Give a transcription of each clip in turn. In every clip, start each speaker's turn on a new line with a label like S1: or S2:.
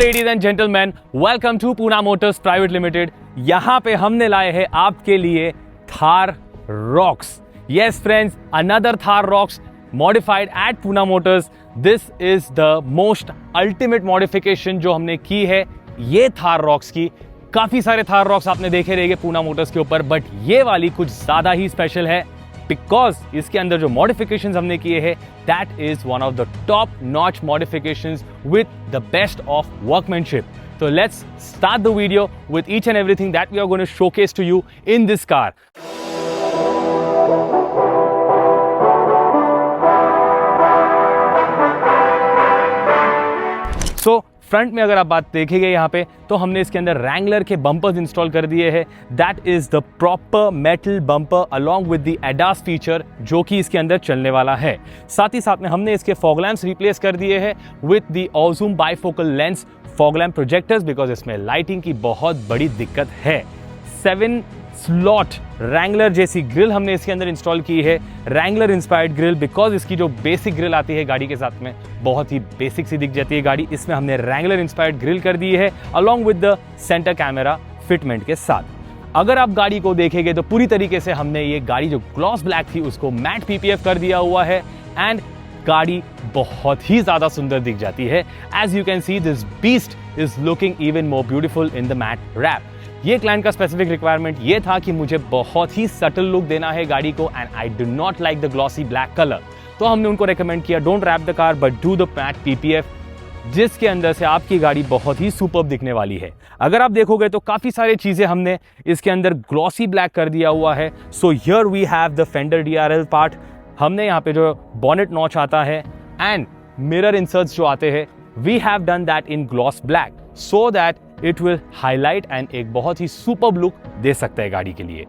S1: Ladies and gentleman, welcome to Poona Motors Private Limited. यहां पे हमने लाए हैं आपके लिए Thar Roxx. Yes friends, another Thar Roxx modified at Poona Motors. This is the most ultimate modification जो हमने की है ये थार रॉक्स की। काफी सारे थार रॉक्स आपने देखे रहेंगे पूना मोटर्स के ऊपर, बट ये वाली कुछ ज्यादा ही स्पेशल है बिकॉज इसके अंदर जो मॉडिफिकेशंस हमने किए हैं that is one of the top notch modifications with the best of workmanship. So let's start the video with each and everything that we are going to showcase to you in this car. So front में अगर आप बात देखेंगे यहाँ पे तो हमने इसके अंदर रैंगलर के बम्पर्स इंस्टॉल कर दिए हैं। That is the proper metal bumper along with the ADAS feature जो कि इसके अंदर चलने वाला है। साथ ही साथ में हमने इसके फॉग लैंप्स रिप्लेस कर दिए हैं with the awesome bifocal lens fog lamp projectors because इसमें लाइटिंग की बहुत बड़ी दिक्कत है। 7 स्लॉट रैंगलर जैसी ग्रिल हमने इसके अंदर इंस्टॉल की है, रैंगलर इंस्पायर्ड ग्रिल बिकॉज इसकी जो बेसिक ग्रिल आती है गाड़ी के साथ में बहुत ही बेसिक सी दिख जाती है गाड़ी। इसमें हमने रैंगलर इंस्पायर्ड ग्रिल कर दी है along with the centre camera fitment के साथ। अगर आप गाड़ी को देखेंगे तो पूरी तरीके से हमने ये गाड़ी जो ग्लॉस ब्लैक थी उसको मैट पीपीएफ कर दिया हुआ है एंड गाड़ी बहुत ही ज्यादा सुंदर दिख जाती है। As you can see this beast is looking even more beautiful in the matte wrap. ये क्लाइंट का स्पेसिफिक रिक्वायरमेंट ये था कि मुझे बहुत ही सटल लुक देना है गाड़ी को and I do not like the glossy black colour. तो हमने उनको रेकमेंड किया don't wrap the car but do the matte PPF जिसके अंदर से आपकी गाड़ी बहुत ही सुपर्ब दिखने वाली है। अगर आप देखोगे तो काफी सारी चीजें हमने इसके अंदर ग्लॉसी ब्लैक कर दिया हुआ है। So here we have the fender DRL part. हमने यहाँ पे जो बॉनेट नॉच आता है एंड मिरर इंसर्ट्स जो आते हैं we have done that in gloss black so that it will highlight and एक बहुत ही सुपर्ब लुक दे सकता है गाड़ी के लिए।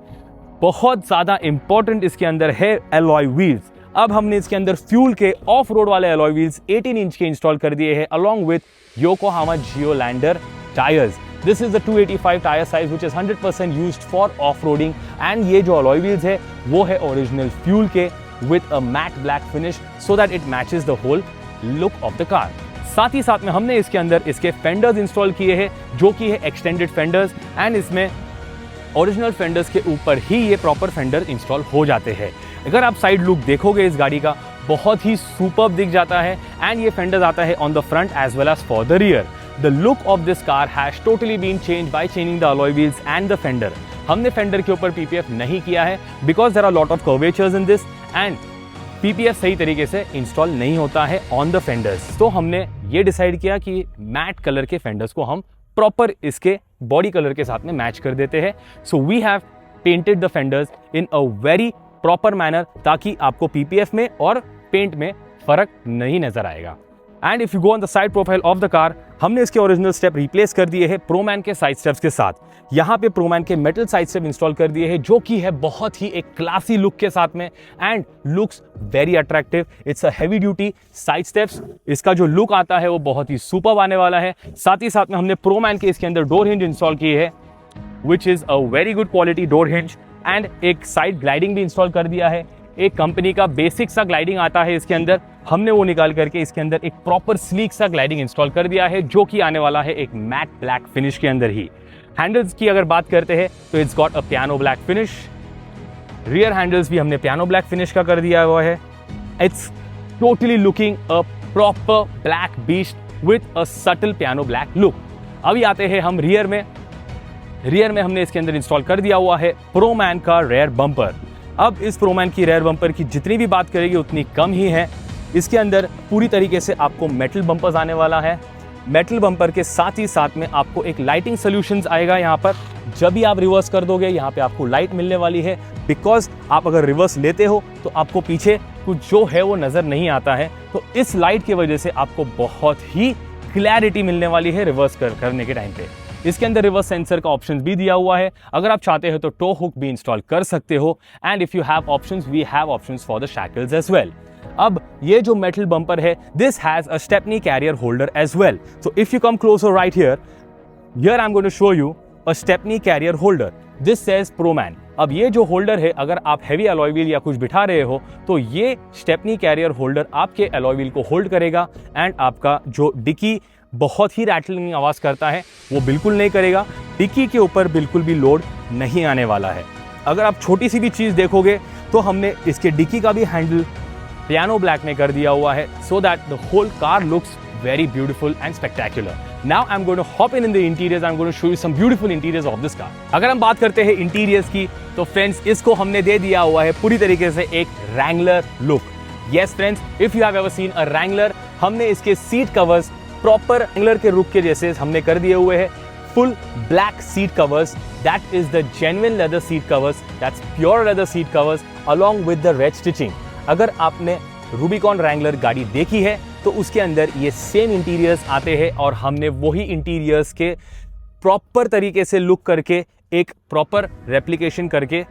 S1: बहुत ज्यादा इंपॉर्टेंट इसके अंदर है एलॉय व्हील्स। अब हमने इसके अंदर फ्यूल के ऑफ रोड वाले एलॉय व्हील्स 18 इंच के इंस्टॉल कर दिए हैं along with Yokohama Geolandar tyres. This is the 285 tire size which is 100% used for off-roading and ये जो alloy wheels है वो है original fuel के with a matte black finish so that it matches the whole look of the car। साथ ही साथ में हमने इसके अंदर इसके फेंडर्स इंस्टॉल किए हैं जो कि है एक्सटेंडेड फेंडर्स एंड इसमें ओरिजिनल फेंडर्स के ऊपर ही ये प्रॉपर फेंडर इंस्टॉल हो जाते हैं। अगर आप साइड लुक देखोगे इस गाड़ी का बहुत ही सुपर्ब दिख जाता है एंड ये फेंडर्स आता है on the front as well as for the rear. The look of this car has totally been changed by changing the alloy wheels and the fender। हमने फेंडर के ऊपर PPF नहीं किया है because there are lot of curvatures in this and PPF सही तरीके से install नहीं होता है on the fenders। तो हमने ये डिसाइड किया कि मैट कलर के फेंडर्स को हम प्रॉपर इसके बॉडी कलर के साथ में मैच कर देते हैं। So we have painted the fenders in a very proper manner ताकि आपको PPF में और पेंट में फर्क नहीं नजर आएगा। And if you go on the side profile of the car हमने इसके ओरिजिनल स्टेप रिप्लेस कर दिए हैं प्रोमैन के साइड स्टेप्स के साथ। यहाँ पे प्रोमैन के मेटल साइड स्टेप इंस्टॉल कर दिए हैं जो कि है बहुत ही एक क्लासी लुक के साथ में and looks very attractive. It's a heavy duty side steps. इसका जो लुक आता है वो बहुत ही सुपर्ब आने वाला है। साथ ही साथ में हमने प्रोमैन के इसके अंदर डोर हिंज इंस्टॉल की है which is a very good quality door hinge and एक साइड ग्लाइडिंग भी इंस्टॉल कर दिया है। एक कंपनी का बेसिक सा ग्लाइडिंग आता है इसके अंदर, हमने वो निकाल करके इसके अंदर एक प्रॉपर स्लीक सा ग्लाइडिंग इंस्टॉल कर दिया है जो कि आने वाला है एक मैट ब्लैक फिनिश के अंदर ही। हैंडल्स की अगर बात करते हैं तो it's got a piano black finish. Rear handles भी हमने पियानो ब्लैक फिनिश का कर दिया हुआ है। It's totally looking a proper black beast with a subtle piano black look. अभी आते हैं हम रियर में। रियर में हमने इसके अंदर इंस्टॉल कर दिया हुआ है प्रोमैन का रेयर बम्पर। अब इस प्रोमैन की रेयर बम्पर की जितनी भी बात करेगी उतनी कम ही है। इसके अंदर पूरी तरीके से आपको मेटल बम्पर्स आने वाला है। मेटल बम्पर के साथ ही साथ में आपको एक लाइटिंग सोल्यूशंस आएगा यहाँ पर। जब भी आप रिवर्स कर दोगे यहाँ पे आपको लाइट मिलने वाली है बिकॉज आप अगर रिवर्स लेते हो तो आपको पीछे कुछ जो है वो नजर नहीं आता है। तो इस लाइट की वजह से आपको बहुत ही क्लैरिटी मिलने वाली है रिवर्स करने के टाइम पे। इसके अंदर रिवर्स सेंसर का ऑप्शन भी दिया हुआ है। अगर आप चाहते हो तो टो हुक भी इंस्टॉल कर सकते हो and if you have options we have options for the shackles as well. अब ये जो मेटल बम्पर है this has a stepney carrier holder as well. So if you come closer right here I am going to show you a stepney carrier holder. This says Proman. अब ये जो holder है अगर आप heavy alloy wheel या कुछ बिठा रहे हो तो ये स्टेपनी कैरियर होल्डर आपके अलॉय व्हील को होल्ड करेगा एंड आपका जो डिकी बहुत ही रैटलिंग आवाज़ करता है, वो बिल्कुल नहीं करेगा। डिक्की के ऊपर बिल्कुल भी लोड नहीं आने वाला है। अगर आप छोटी सी भी चीज़ देखोगे तो हमने इसके डिक्की का भी हैंडल पियानो ब्लैक में कर दिया हुआ है, so that the whole car looks very beautiful and spectacular. Now I'm going to hop in the interiors. I'm going to show you some beautiful interiors of this car. अगर हम बात करते हैं इंटीरियर्स की तो फ्रेंड्स इसको हमने दे दिया हुआ है पूरी तरीके से एक Wrangler look. Yes friends, if you have ever seen a Wrangler, हमने इसके सीट कवर्स प्रॉपर रैंगलर के रुक के जैसे हमने कर दिए हुए हैं। Full black seat covers, that is the genuine leather seat covers, that's pure leather seat covers along with the red stitching. अगर आपने रूबिकॉन रैंगलर गाड़ी देखी है तो उसके अंदर ये सेम इंटीरियर्स आते हैं और हमने वही इंटीरियर्स के प्रॉपर तरीके से लुक करके एक प्रॉपर रेप्लिकेशन करके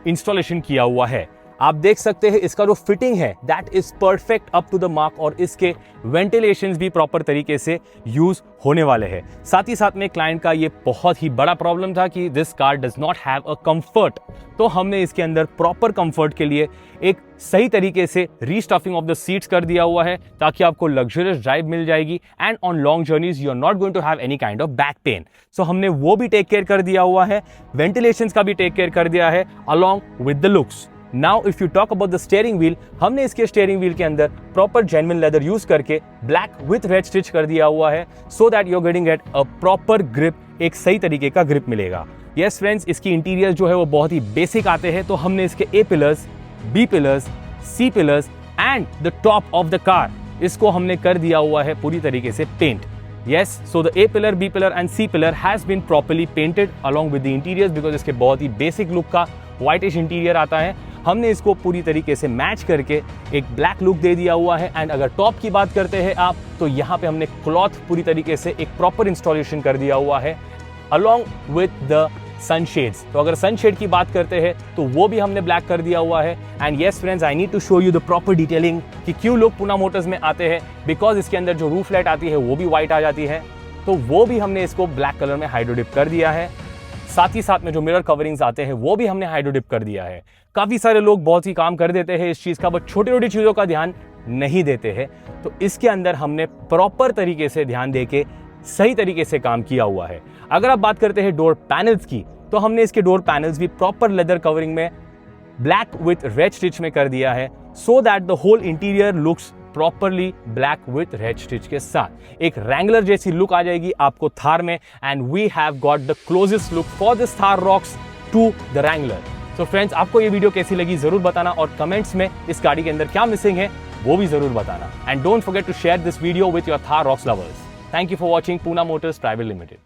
S1: इंस्टॉलेशन किया हुआ है। आप देख सकते हैं इसका जो फिटिंग है that is perfect up to the mark और इसके वेंटिलेशंस भी प्रॉपर तरीके से यूज होने वाले हैं। साथ ही साथ में क्लाइंट का ये बहुत ही बड़ा प्रॉब्लम था कि this car does not have a comfort, तो हमने इसके अंदर प्रॉपर कंफर्ट के लिए एक सही तरीके से रीस्टफिंग ऑफ द सीट्स कर दिया हुआ है ताकि आपको लग्जरियस ड्राइव मिल जाएगी and on long journeys you are not going to have any kind of back pain. So हमने वो भी टेक केयर कर दिया हुआ है, वेंटिलेशंस का भी टेक केयर कर दिया है along with the looks. Now if you talk about the steering wheel, हमने इसके स्टीयरिंग व्हील के अंदर प्रॉपर जेन्युइन लेदर यूज करके ब्लैक विथ रेड स्टिच कर दिया हुआ है so that you are getting at a proper grip, एक सही तरीके का ग्रिप मिलेगा। यस फ्रेंड्स, इसकी इंटीरियर जो है वो बहुत ही बेसिक आते हैं, तो हमने इसके A pillars, B pillars, C pillars and the top of the car इसको हमने कर दिया हुआ है पूरी तरीके से paint. Yes, so the A pillar, B pillar and C pillar has been properly painted along with the interiors because इसके बहुत ही बेसिक लुक का व्हाइटिश इंटीरियर आता है। हमने इसको पूरी तरीके से मैच करके एक ब्लैक लुक दे दिया हुआ है। एंड अगर टॉप की बात करते हैं आप तो यहाँ पे हमने क्लॉथ पूरी तरीके से एक प्रॉपर इंस्टॉलेशन कर दिया हुआ है along with the सनशेड्स। तो अगर सनशेड की बात करते हैं तो वो भी हमने ब्लैक कर दिया हुआ है। And yes friends, I need to show you the proper detailing कि क्यों लोग पूना मोटर्स में आते हैं, बिकॉज इसके अंदर जो रूफ लाइट आती है वो भी व्हाइट आ जाती है, तो वो भी हमने इसको ब्लैक कलर में हाइड्रोडिप कर दिया है। साथ ही साथ में जो मिरर कवरिंग्स आते हैं वो भी हमने हाइड्रोडिप कर दिया है। काफी सारे लोग बहुत ही काम कर देते हैं इस चीज का, बट छोटी छोटी चीजों का ध्यान नहीं देते हैं, तो इसके अंदर हमने प्रॉपर तरीके से ध्यान देके सही तरीके से काम किया हुआ है। अगर आप बात करते हैं डोर पैनल्स की, तो हमने इसके डोर पैनल्स भी प्रॉपर लेदर कवरिंग में ब्लैक विथ रेड स्टिच में कर दिया है so that the whole interior looks properly black with red stitch के साथ एक रैंगलर जैसी लुक आ जाएगी आपको थार में। And we have got the closest look for this Thar Roxx to the Wrangler. तो फ्रेंड्स, आपको ये वीडियो कैसी लगी जरूर बताना और कमेंट्स में इस गाड़ी के अंदर क्या मिसिंग है वो भी जरूर बताना। And don't forget to share this video with your Thar Roxx lovers. Thank you for watching Poona Motors Private limited.